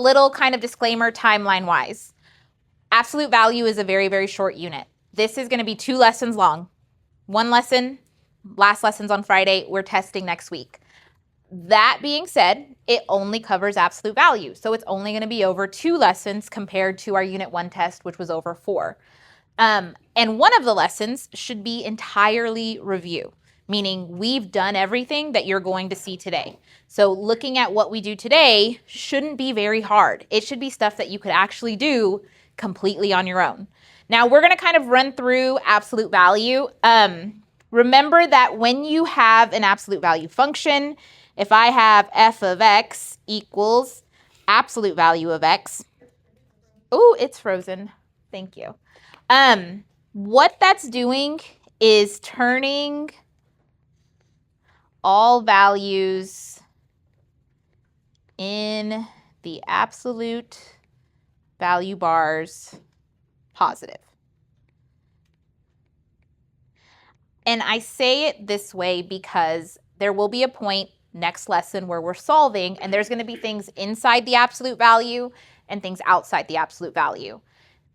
Little kind of disclaimer timeline-wise. Absolute value is a very, very short unit. This is going to be 2 lessons long. 1 lesson, last lesson's on Friday. We're testing next week. That being said, it only covers absolute value. So it's only going to be over 2 lessons compared to our Unit 1 test, which was over 4. And one of the lessons should be entirely review, meaning we've done everything that you're going to see today. So looking at what we do today shouldn't be very hard. It should be stuff that you could actually do completely on your own. Now we're going to kind of run through absolute value. Remember that when you have an absolute value function, if I have f of x equals absolute value of x, oh, it's frozen. Thank you. What that's doing is turning all values in the absolute value bars positive. And I say it this way because there will be a point next lesson where we're solving and there's going to be things inside the absolute value and things outside the absolute value.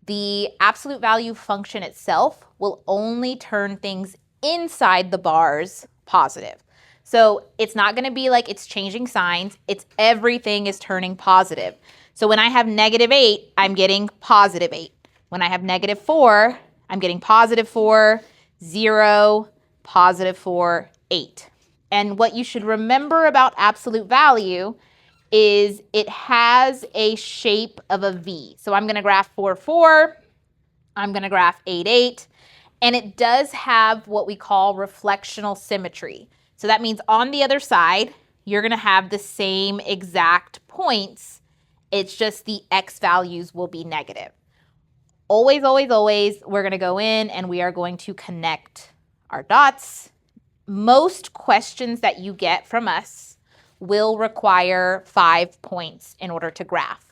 The absolute value function itself will only turn things inside the bars positive. So it's not going to be like it's changing signs. It's everything is turning positive. So when I have -8, I'm getting +8. When I have -4, I'm getting +4, 0, +4, 8. And what you should remember about absolute value is it has a shape of a V. So I'm going to graph 4, 4. I'm going to graph 8, 8. And it does have what we call reflectional symmetry. So that means on the other side, you're going to have the same exact points. It's just the X values will be negative. Always, always, always, we're going to go in and we are going to connect our dots. Most questions that you get from us will require 5 points in order to graph.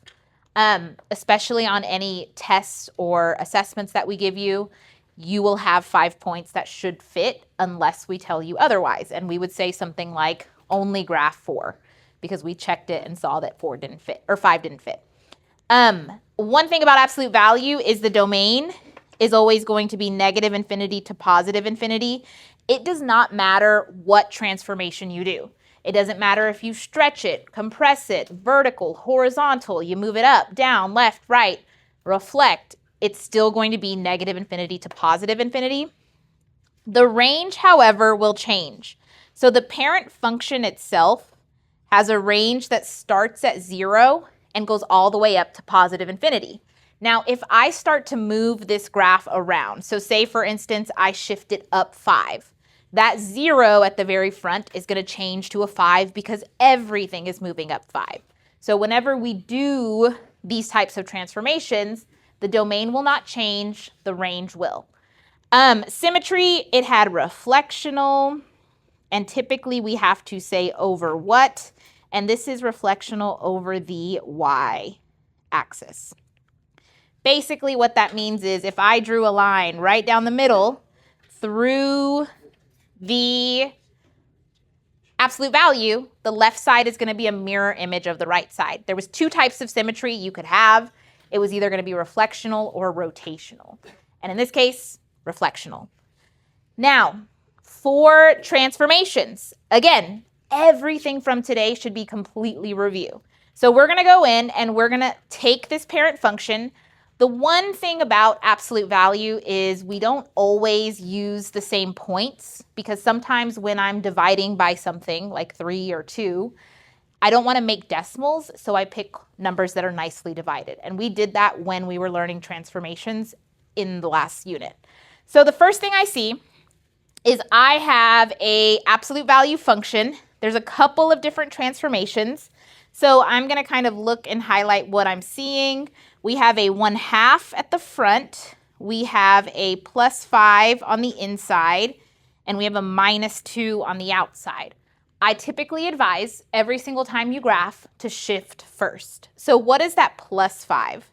Especially on any tests or assessments that we give you, you will have 5 points that should fit unless we tell you otherwise. And we would say something like only graph 4 because we checked it and saw that 4 didn't fit or 5 didn't fit. One thing about absolute value is the domain is always going to be -infinity to +infinity. It does not matter what transformation you do. It doesn't matter if you stretch it, compress it, vertical, horizontal, you move it up, down, left, right, reflect. It's still going to be -infinity to +infinity. The range, however, will change. So the parent function itself has a range that starts at 0 and goes all the way up to +infinity. Now, if I start to move this graph around, so say, for instance, I shift it up 5, that 0 at the very front is going to change to a 5 because everything is moving up 5. So whenever we do these types of transformations, the domain will not change, the range will. Symmetry, it had reflectional, and typically we have to say over what, and this is reflectional over the y-axis. Basically what that means is if I drew a line right down the middle through the absolute value, the left side is going to be a mirror image of the right side. There was 2 types of symmetry you could have. It was either going to be reflectional or rotational. And in this case, reflectional. Now, for transformations, again, everything from today should be completely review. So we're going to go in and we're going to take this parent function. The one thing about absolute value is we don't always use the same points because sometimes when I'm dividing by something like 3 or 2, I don't want to make decimals, so I pick numbers that are nicely divided. And we did that when we were learning transformations in the last unit. So the first thing I see is I have a absolute value function. There's a couple of different transformations. So I'm going to kind of look and highlight what I'm seeing. We have a 1/2 at the front. We have a +5 on the inside, and we have a -2 on the outside. I typically advise every single time you graph to shift first. So what is that +5?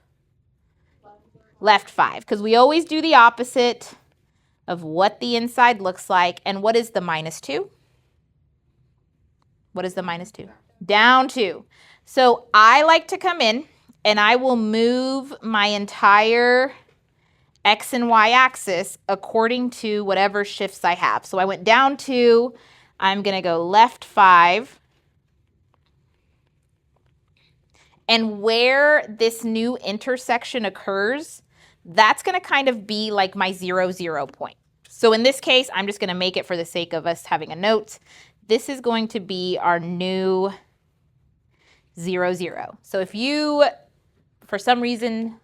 Left 5, because we always do the opposite of what the inside looks like. And what is the -2? What is the -2? Down 2. So I like to come in and I will move my entire X and Y axis according to whatever shifts I have. So I went down 2, I'm going to go left 5. And where this new intersection occurs, that's going to kind of be like my 0, 0 point. So in this case, I'm just going to make it for the sake of us having a note. This is going to be our new 0, 0. So if you, for some reason,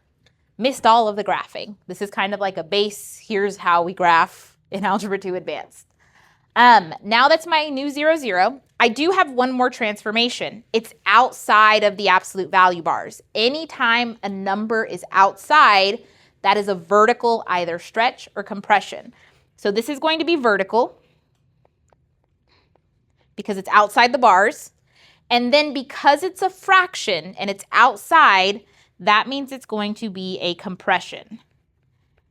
missed all of the graphing, this is kind of like a base. Here's how we graph in Algebra 2 Advanced. Now that's my new 0, 0. I do have one more transformation. It's outside of the absolute value bars. Anytime a number is outside, that is a vertical either stretch or compression. So this is going to be vertical because it's outside the bars. And then because it's a fraction and it's outside, that means it's going to be a compression.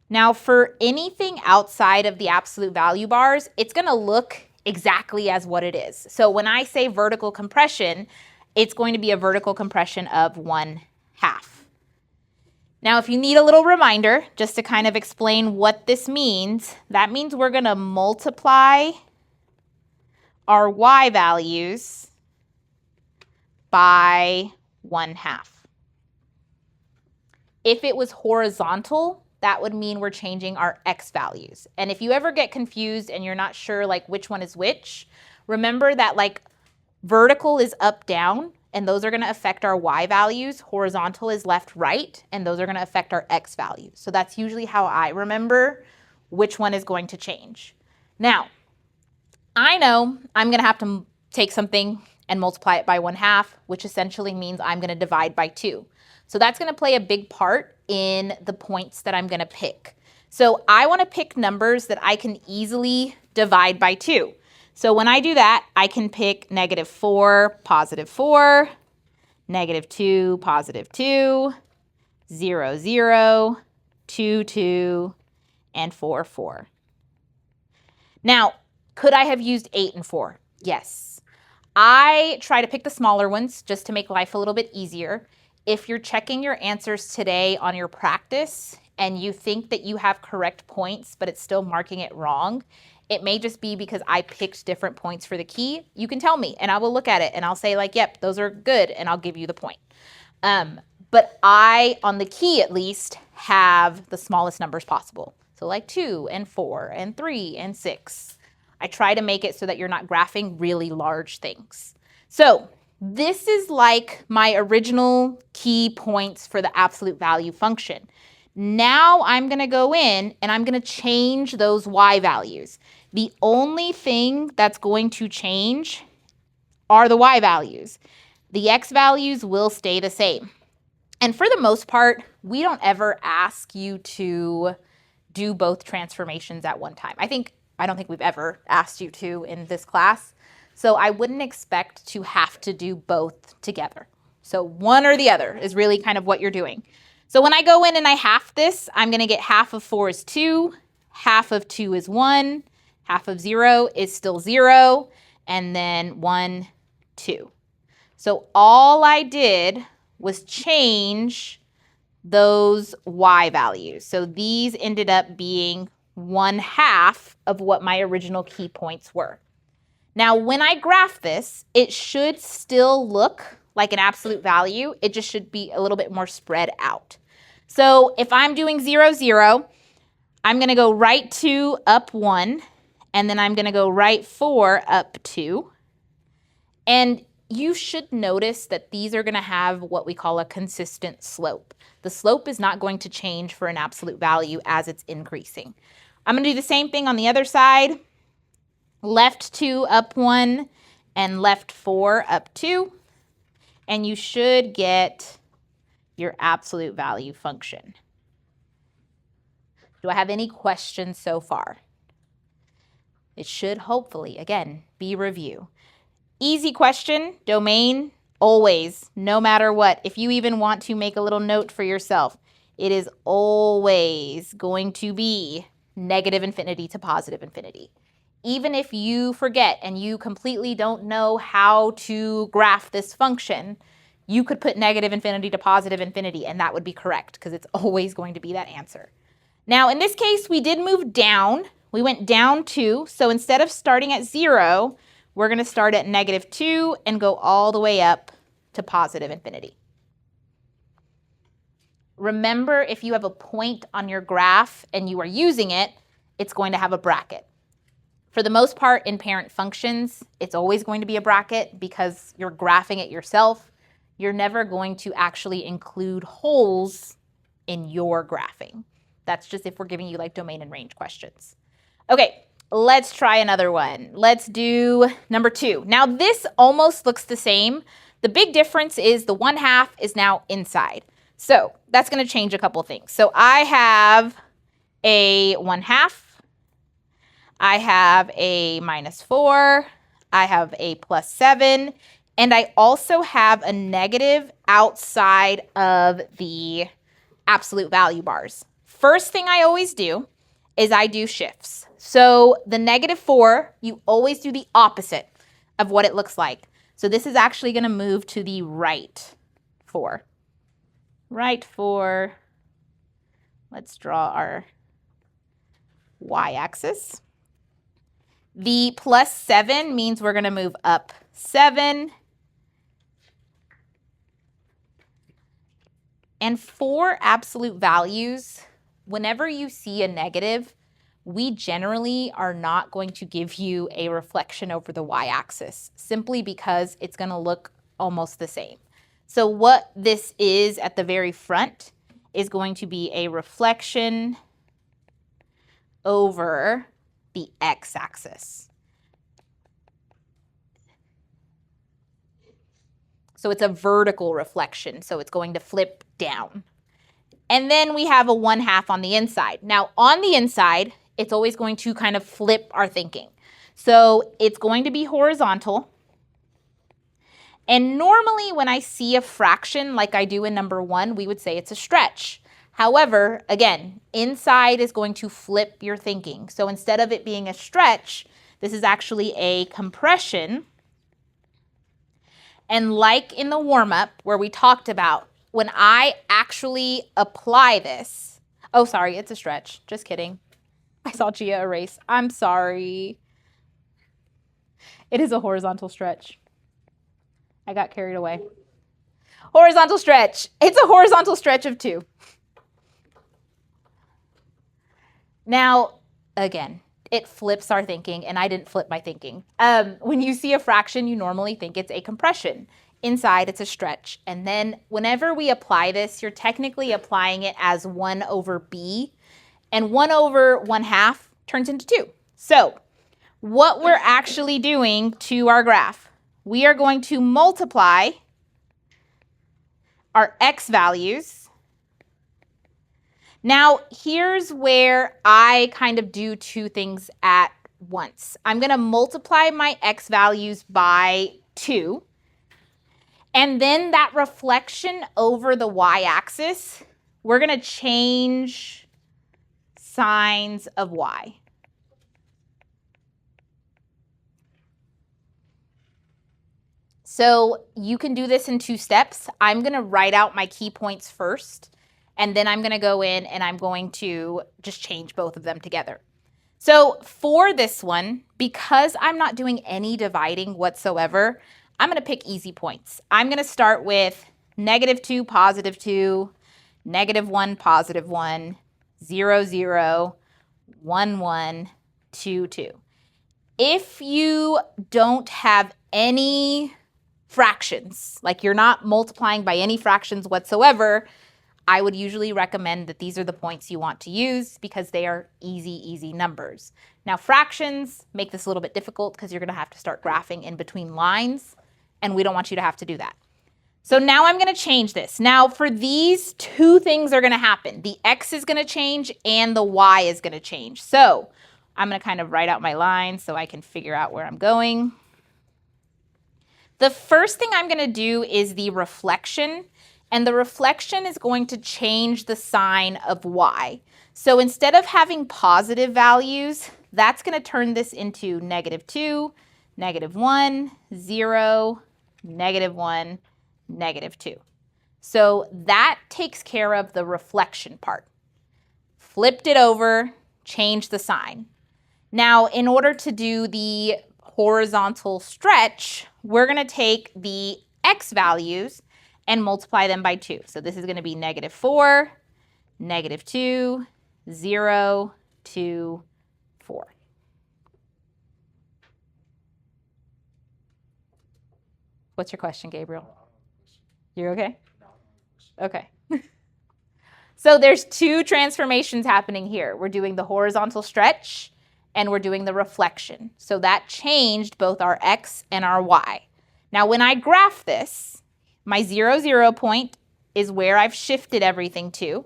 Now, for anything outside of the absolute value bars, it's going to look exactly as what it is. So when I say vertical compression, it's going to be a vertical compression of 1/2. Now, if you need a little reminder, just to kind of explain what this means, that means we're going to multiply our y values by 1/2. If it was horizontal, that would mean we're changing our x values. And if you ever get confused and you're not sure like which one is which, remember that like vertical is up, down, and those are going to affect our y values. Horizontal is left, right, and those are going to affect our x values. So that's usually how I remember which one is going to change. Now, I know I'm going to have to take something and multiply it by 1/2, which essentially means I'm going to divide by 2. So that's going to play a big part in the points that I'm going to pick. So I want to pick numbers that I can easily divide by 2. So when I do that, I can pick -4, +4, -2, +2, 0, 0, 2, 2, and 4, 4. Now, could I have used 8 and 4? Yes. I try to pick the smaller ones just to make life a little bit easier. If you're checking your answers today on your practice and you think that you have correct points, but it's still marking it wrong, it may just be because I picked different points for the key. You can tell me and I will look at it and I'll say like, yep, those are good, and I'll give you the point. But I, on the key at least, have the smallest numbers possible. So like 2 and 4 and 3 and 6. I try to make it so that you're not graphing really large things. So this is like my original key points for the absolute value function. Now I'm going to go in and I'm going to change those y values. The only thing that's going to change are the y values. The x values will stay the same. And for the most part, we don't ever ask you to do both transformations at one time. I don't think we've ever asked you to in this class. So I wouldn't expect to have to do both together. So one or the other is really kind of what you're doing. So when I go in and I half this, I'm going to get half of 4 is 2, half of 2 is 1, half of 0 is still 0, and then 1, 2. So all I did was change those y values. So these ended up being 1/2 of what my original key points were. Now, when I graph this, it should still look like an absolute value. It just should be a little bit more spread out. So if I'm doing 0, 0, I'm going to go right 2 up 1, and then I'm going to go right 4 up 2. And you should notice that these are going to have what we call a consistent slope. The slope is not going to change for an absolute value as it's increasing. I'm going to do the same thing on the other side. Left 2 up 1 and left 4 up 2. And you should get your absolute value function. Do I have any questions so far? It should hopefully, again, be review. Easy question, domain, always, no matter what. If you even want to make a little note for yourself, it is always going to be -infinity to +infinity. Even if you forget and you completely don't know how to graph this function, you could put negative infinity to positive infinity, and that would be correct because it's always going to be that answer. Now, in this case, we did move down. We went down 2. So instead of starting at 0, we're going to start at -2 and go all the way up to positive infinity. Remember, if you have a point on your graph and you are using it, it's going to have a bracket. For the most part, in parent functions, it's always going to be a bracket because you're graphing it yourself. You're never going to actually include holes in your graphing. That's just if we're giving you like domain and range questions. Okay, let's try another one. Let's do number 2. Now this almost looks the same. The big difference is the 1/2 is now inside. So that's going to change a couple things. So I have a 1/2. I have a -4. I have a +7. And I also have a negative outside of the absolute value bars. First thing I always do is I do shifts. So the -4, you always do the opposite of what it looks like. So this is actually going to move to the right 4. Right 4. Let's draw our y-axis. The +7 means we're going to move up 7. And for absolute values, whenever you see a negative, we generally are not going to give you a reflection over the y-axis, simply because it's going to look almost the same. So what this is at the very front is going to be a reflection over the x-axis. So it's a vertical reflection, so it's going to flip down. And then we have a 1/2 on the inside. Now on the inside, it's always going to kind of flip our thinking. So it's going to be horizontal. And normally when I see a fraction like I do in number 1, we would say it's a stretch. However, again, inside is going to flip your thinking. So instead of it being a stretch, this is actually a compression. And like in the warm-up where we talked about, when I actually apply this, oh, sorry, it's a stretch. Just kidding. I saw Gia erase. I'm sorry. It is a horizontal stretch. I got carried away. Horizontal stretch. It's a horizontal stretch of 2. Now, again, it flips our thinking, and I didn't flip my thinking. When you see a fraction, you normally think it's a compression. Inside, it's a stretch. And then whenever we apply this, you're technically applying it as 1 over b, and 1 over 1/2 turns into 2. So what we're actually doing to our graph, we are going to multiply our x values. Now, here's where I kind of do 2 things at once. I'm going to multiply my x values by 2. And then that reflection over the y-axis, we're going to change signs of y. So you can do this in 2 steps. I'm going to write out my key points first. And then I'm going to go in and I'm going to just change both of them together. So for this one, because I'm not doing any dividing whatsoever, I'm going to pick easy points. I'm going to start with -2, +2, -1, +1, 0, 0, 1, 1, 2, 2. If you don't have any fractions, like you're not multiplying by any fractions whatsoever, I would usually recommend that these are the points you want to use because they are easy numbers. Now, fractions make this a little bit difficult because you're going to have to start graphing in between lines, and we don't want you to have to do that. So now I'm going to change this. Now, for these 2 things are going to happen. The x is going to change and the y is going to change. So I'm going to kind of write out my lines so I can figure out where I'm going. The first thing I'm going to do is the reflection. And the reflection is going to change the sign of y. So instead of having positive values, that's going to turn this into -2, -1, 0, -1, -2. So that takes care of the reflection part. Flipped it over, changed the sign. Now, in order to do the horizontal stretch, we're going to take the x values and multiply them by 2. So this is going to be -4, -2, 0, 2, 4. What's your question, Gabriel? You're okay? Okay. So there's two transformations happening here. We're doing the horizontal stretch and we're doing the reflection. So that changed both our x and our y. Now when I graph this, my 0, 0 point is where I've shifted everything to.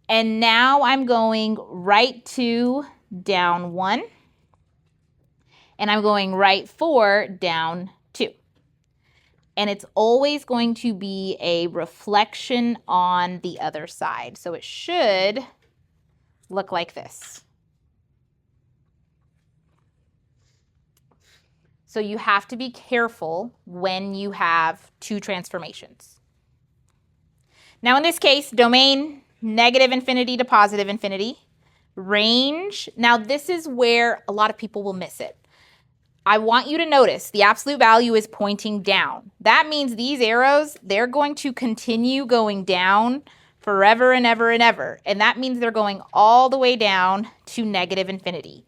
And now I'm going right 2, down 1. And I'm going right 4, down 2. And it's always going to be a reflection on the other side. So it should look like this. So you have to be careful when you have two transformations. Now in this case, domain -infinity to +infinity. Range, now this is where a lot of people will miss it. I want you to notice the absolute value is pointing down. That means these arrows, they're going to continue going down forever and ever and ever. And that means they're going all the way down to -infinity.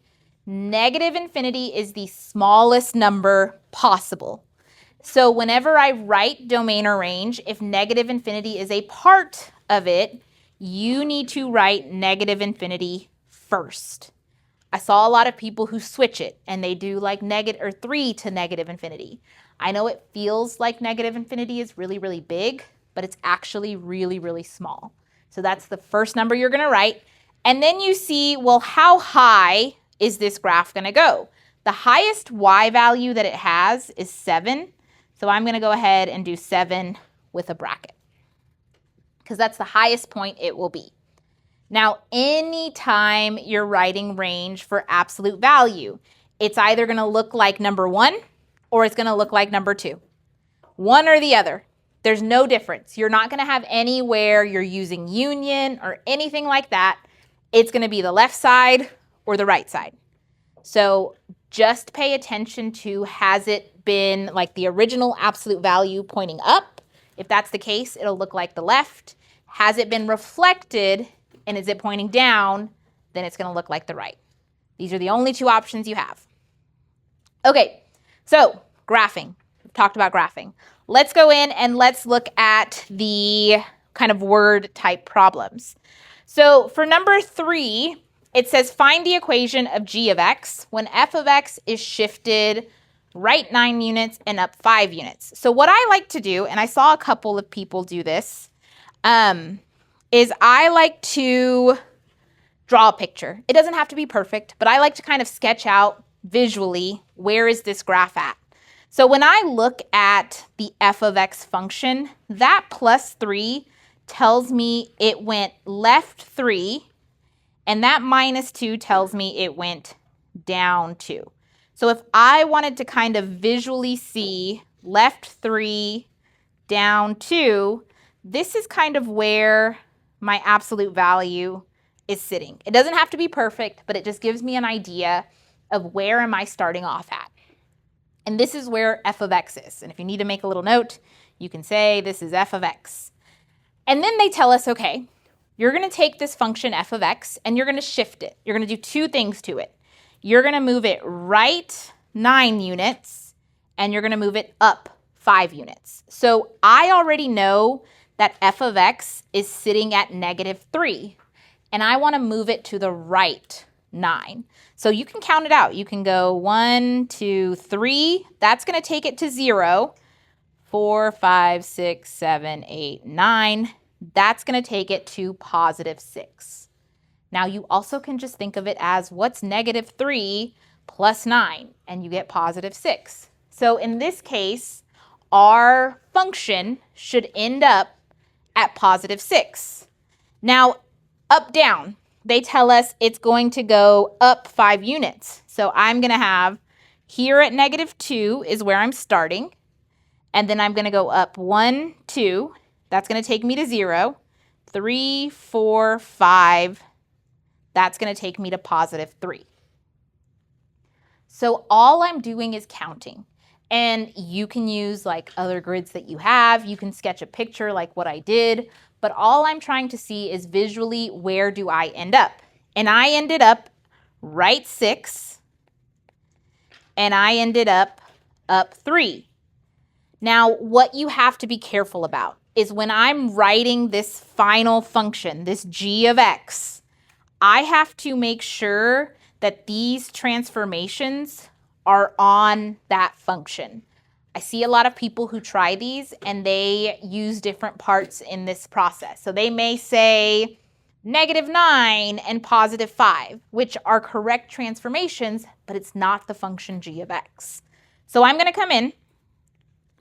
-infinity is the smallest number possible. So whenever I write domain or range, if -infinity is a part of it, you need to write -infinity first. I saw a lot of people who switch it and they do like 3 to -infinity. I know it feels like -infinity is really, really big, but it's actually really, really small. So that's the first number you're going to write. And then you see, well, how high is this graph going to go? The highest y value that it has is 7. So I'm going to go ahead and do 7 with a bracket because that's the highest point it will be. Now, anytime you're writing range for absolute value, it's either going to look like number 1 or it's going to look like number 2. One or the other. There's no difference. You're not going to have anywhere you're using union or anything like that. It's going to be the left side or the right side. So just pay attention to, has it been like the original absolute value pointing up? If that's the case, it'll look like the left. Has it been reflected? And is it pointing down, then it's going to look like the right. These are the only two options you have. Okay, so graphing. We've talked about graphing. Let's go in and let's look at the kind of word type problems. So for number 3, it says find the equation of g of x when f of x is shifted right 9 units and up 5 units. So what I like to do, and I saw a couple of people do this, is I like to draw a picture. It doesn't have to be perfect, but I like to kind of sketch out visually, where is this graph at? So when I look at the f of x function, that +3 tells me it went left 3, and that -2 tells me it went down 2. So if I wanted to kind of visually see left 3, down 2, this is kind of where my absolute value is sitting. It doesn't have to be perfect, but it just gives me an idea of where am I starting off at. And this is where f of x is. And if you need to make a little note, you can say this is f of x. And then they tell us, okay, you're going to take this function f of x and you're going to shift it. You're going to do two things to it. You're going to move it right 9 units and you're going to move it up 5 units. So I already know that f of x is sitting at -3, and I want to move it to the right 9. So you can count it out. You can go 1, 2, 3. That's going to take it to 0. 4, 5, 6, 7, 8, 9. That's going to take it to +6. Now you also can just think of it as what's -3 plus 9, and you get +6. So in this case, our function should end up at +6. Now, up, down, they tell us it's going to go up 5 units. So I'm going to have here at -2 is where I'm starting. And then I'm going to go up 1, 2. That's going to take me to 0. 3, 4, 5. That's going to take me to positive 3. So all I'm doing is counting. And you can use like other grids that you have. You can sketch a picture like what I did. But all I'm trying to see is visually, where do I end up? And I ended up right 6. And I ended up 3. Now, what you have to be careful about is when I'm writing this final function, this g of x, I have to make sure that these transformations are on that function. I see a lot of people who try these and they use different parts in this process. So they may say -9 and +5, which are correct transformations, but it's not the function g of x. So I'm going to come in,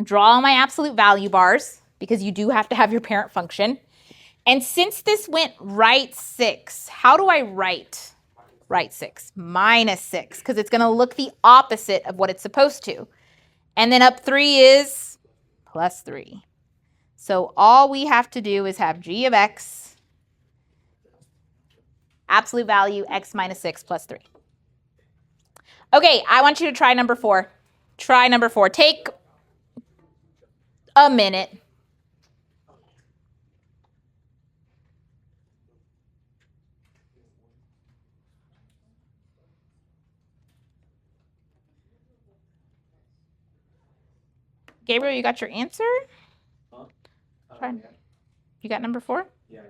draw my absolute value bars, because you do have to have your parent function. And since this went right 6, how do I write right 6? -6, because it's going to look the opposite of what it's supposed to. And then up 3 is +3. So all we have to do is have g of x, absolute value, x minus 6 plus 3. Okay, I want you to try number 4. Try number 4. Take a minute. Gabriel, you got your answer? Try. You got number 4? Yeah.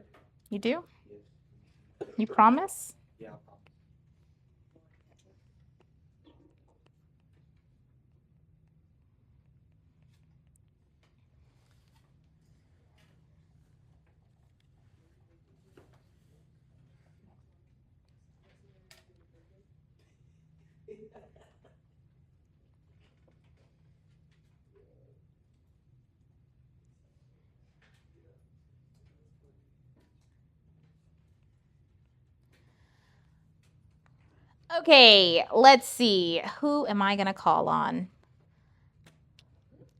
You do? Yes. You promise? Yeah. Okay, let's see. Who am I going to call on?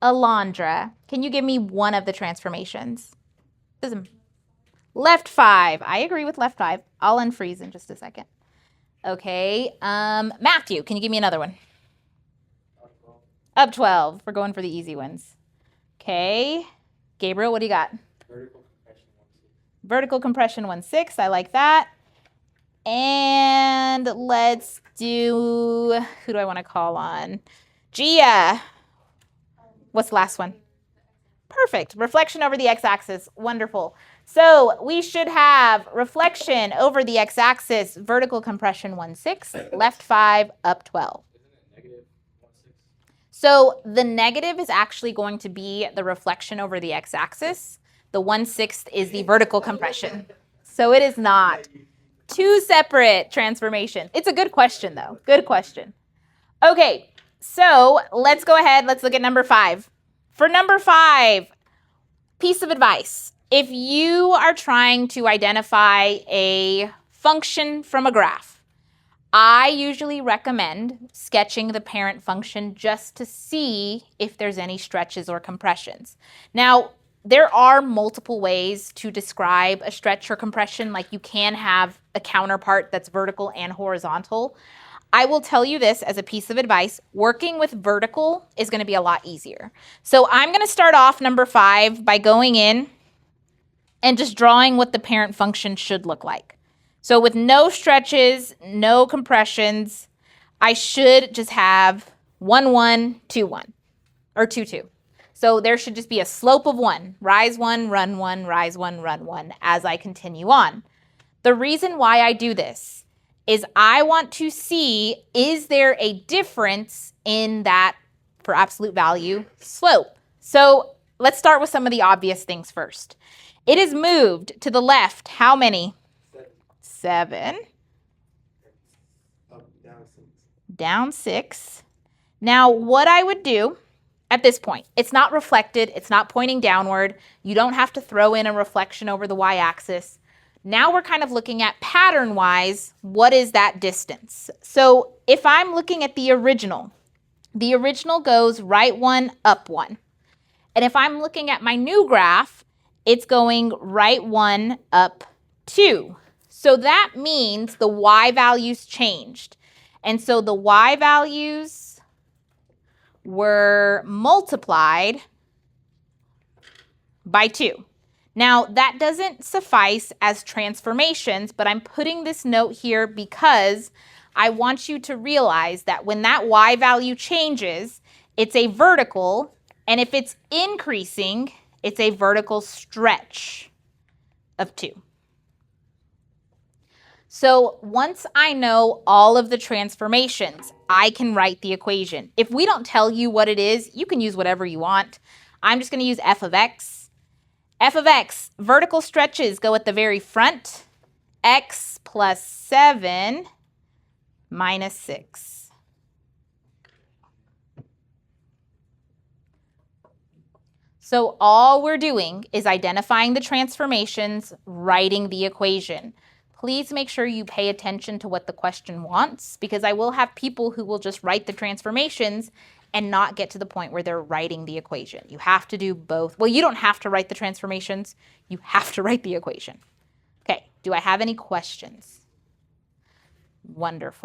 Alondra. Can you give me one of the transformations? Left 5. I agree with left 5. I'll unfreeze in just a second. Okay. Matthew, can you give me another one? Up 12. We're going for the easy ones. Okay. Gabriel, what do you got? Vertical compression 1/6. I like that. And let's do, who do I want to call on? Gia. What's the last one? Perfect. Reflection over the x-axis. Wonderful. So we should have reflection over the x-axis, vertical compression 1/6, left 5, up 12. So the negative is actually going to be the reflection over the x-axis. The 1/6 is the vertical compression. So it is not. 2 separate transformations. It's a good question, though. Good question. Okay, so let's go ahead. Let's look at number 5. For number 5, piece of advice. If you are trying to identify a function from a graph, I usually recommend sketching the parent function just to see if there's any stretches or compressions. Now, there are multiple ways to describe a stretch or compression. Like you can have a counterpart that's vertical and horizontal. I will tell you this as a piece of advice, working with vertical is going to be a lot easier. So I'm going to start off number 5 by going in and just drawing what the parent function should look like. So with no stretches, no compressions, I should just have 1, 1, 2, 1, or 2, 2. So there should just be a slope of 1, rise 1, run 1, rise 1, run 1 as I continue on. The reason why I do this is I want to see, is there a difference in that, for absolute value, slope? So let's start with some of the obvious things first. It is moved to the left how many? 7. Down 6. Now what I would do at this point, it's not reflected, it's not pointing downward. You don't have to throw in a reflection over the y-axis. Now we're kind of looking at pattern-wise, what is that distance? So if I'm looking at the original goes right 1, up 1. And if I'm looking at my new graph, it's going right 1, up 2. So that means the y values changed. And so the y values were multiplied by 2. Now, that doesn't suffice as transformations, but I'm putting this note here because I want you to realize that when that y value changes, it's a vertical, and if it's increasing, it's a vertical stretch of 2. So once I know all of the transformations, I can write the equation. If we don't tell you what it is, you can use whatever you want. I'm just going to use f of x. F of x, vertical stretches go at the very front. X plus 7 minus 6. So all we're doing is identifying the transformations, writing the equation. Please make sure you pay attention to what the question wants, because I will have people who will just write the transformations and not get to the point where they're writing the equation. You have to do both. Well, you don't have to write the transformations. You have to write the equation. Okay, do I have any questions? Wonderful.